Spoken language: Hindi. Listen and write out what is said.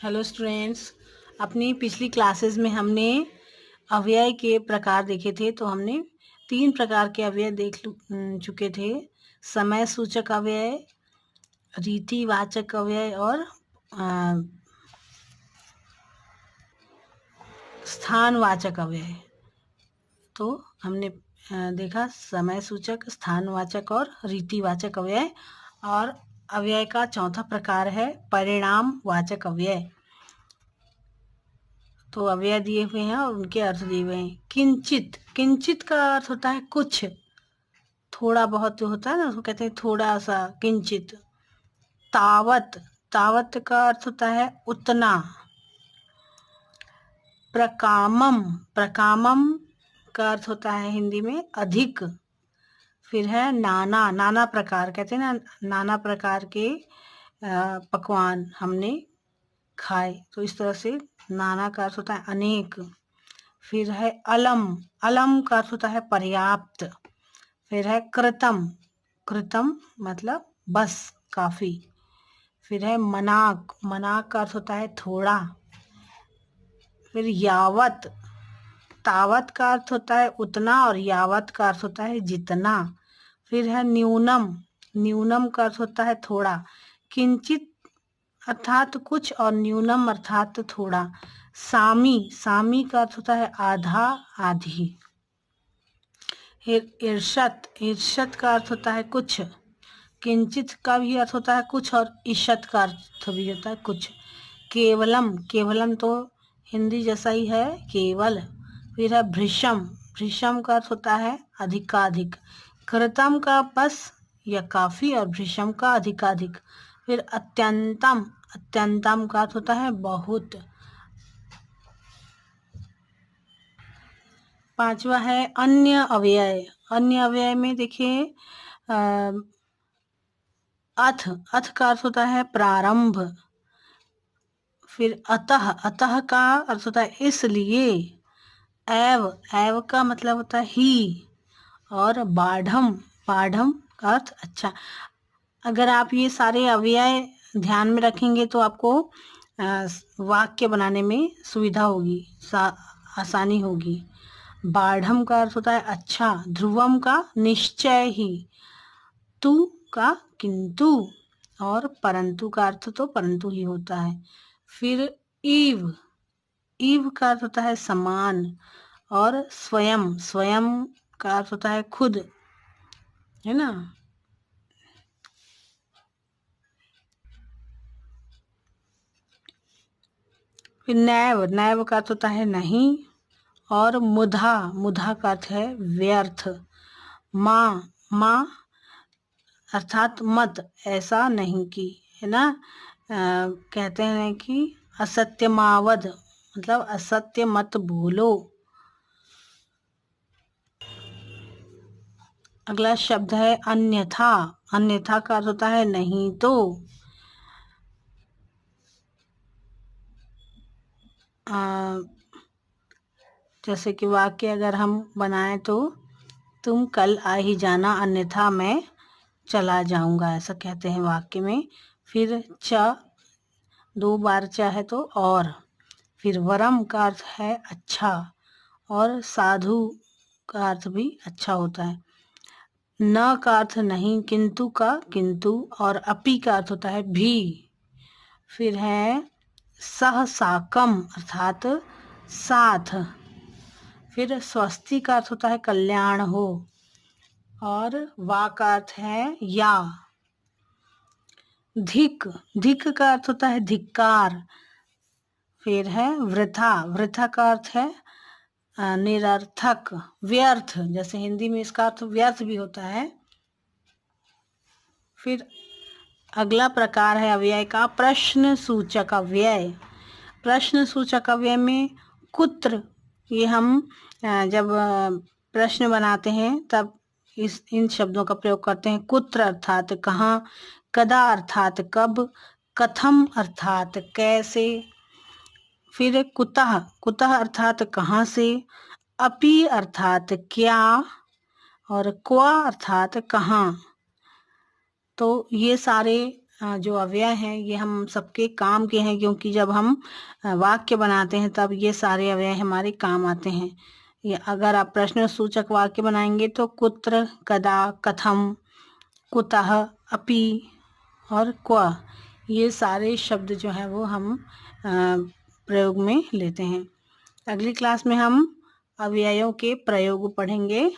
Hello students. अपनी पिछली क्लासेस में हमने अव्यय के प्रकार देखे थे। तो हमने 3 प्रकार के अव्यय चुके थे। समय सूचक अव्यय, रीतिवाचक अव्यय और स्थानवाचक अव्यय। तो हमने देखा समय सूचक, स्थानवाचक और रीतिवाचक अव्यय। और अव्यय का चौथा प्रकार है परिणामवाचक अव्यय। तो अव्यय दिए हुए हैं और उनके अर्थ दिए हुए हैं। किंचित, किंचित का अर्थ होता है कुछ, थोड़ा बहुत जो होता है ना, उसको कहते हैं थोड़ा सा, किंचित। तावत, तावत का अर्थ होता है उतना। प्रकामम, प्रकामम का अर्थ होता है हिंदी में अधिक। फिर है नाना, नाना प्रकार, कहते हैं ना नाना प्रकार के पकवान हमने खाए, तो इस तरह से नाना का अर्थ होता है अनेक। फिर है अलम, अलम का अर्थ होता है पर्याप्त। फिर है कृतम, कृतम मतलब बस, काफी। फिर है मनाक, मनाक का अर्थ होता है थोड़ा। फिर यावत, तावत का अर्थ होता है उतना और यावत का अर्थ होता है जितना। फिर है न्यूनम, न्यूनम का अर्थ होता है थोड़ा। किंचित अर्थात कुछ और न्यूनम अर्थात थोड़ा। सामी, सामी का अर्थ होता है आधा, आधी। ईर्षत, ईर्षत का अर्थ होता है कुछ। किंचित का भी अर्थ होता है कुछ और ईषत का अर्थ भी होता है कुछ। केवलम, केवलम तो हिंदी जैसा ही है, केवल। फिर है भृशम, भृशम का अर्थ होता है अधिकाधिक। कृतम का बस या काफी और भृशम का अधिकाधिक। फिर अत्यंतम, अत्यंतम का अर्थ होता है बहुत। पांचवा है अन्य अव्यय। अन्य अव्यय में देखिए अथ, अथ का अर्थ होता है प्रारंभ। फिर अतः, अतः का अर्थ होता है इसलिए। एव, एव का मतलब होता है ही। और बाढ़म, बाढ़म का अर्थ अच्छा। अगर आप ये सारे अव्यय ध्यान में रखेंगे तो आपको वाक्य बनाने में सुविधा होगी, आसानी होगी। बाढ़म का अर्थ होता है अच्छा। ध्रुवम का निश्चय ही। तू का किंतु। और परंतु का अर्थ तो परंतु ही होता है। फिर ईव, ईव का अर्थ होता है समान। और स्वयं, स्वयं का अर्थ होता है खुद, है ना। फिर नैव, नैव का अर्थ होता है नहीं। और मुधा, मुधा का अर्थ है व्यर्थ। माँ, माँ अर्थात मत, ऐसा नहीं कि, है ना। कहते हैं कि असत्य मावध मतलब असत्य मत बोलो। अगला शब्द है अन्यथा, अन्यथा का अर्थ होता है नहीं तो। जैसे कि वाक्य अगर हम बनाएं तो तुम कल आ ही जाना अन्यथा मैं चला जाऊंगा, ऐसा कहते हैं वाक्य में। फिर च, 2 बार च है तो और। फिर वरम का अर्थ है अच्छा। और साधु का अर्थ भी अच्छा होता है। न का अर्थ नहीं, किंतु का किंतु। और अपि का अर्थ होता है भी। फिर है सह साकम अर्थात साथ। फिर स्वस्ति का अर्थ होता है कल्याण हो। और वा का अर्थ है या। धिक, धिक का अर्थ होता है धिक्कार। फिर है वृथा, वृथा का अर्थ है निरर्थक, व्यर्थ। जैसे हिंदी में इसका अर्थ व्यर्थ भी होता है। फिर अगला प्रकार है अव्यय का प्रश्न सूचक अव्यय। प्रश्न सूचक अव्यय में कुत्र, ये हम जब प्रश्न बनाते हैं तब इन शब्दों का प्रयोग करते हैं। कुत्र अर्थात कहाँ, कदा अर्थात कब, कथम अर्थात कैसे। फिर कुतः, कुतः अर्थात कहाँ से। अपि अर्थात क्या। और क्वा अर्थात कहाँ। तो ये सारे जो अव्यय हैं ये हम सबके काम के हैं, क्योंकि जब हम वाक्य बनाते हैं तब ये सारे अव्यय हमारे काम आते हैं। ये अगर आप प्रश्न सूचक वाक्य बनाएंगे तो कुत्र, कदा, कथम, कुतः, अपि और क्व, ये सारे शब्द जो हैं वो हम प्रयोग में लेते हैं। अगली क्लास में हम अव्ययों के प्रयोग पढ़ेंगे।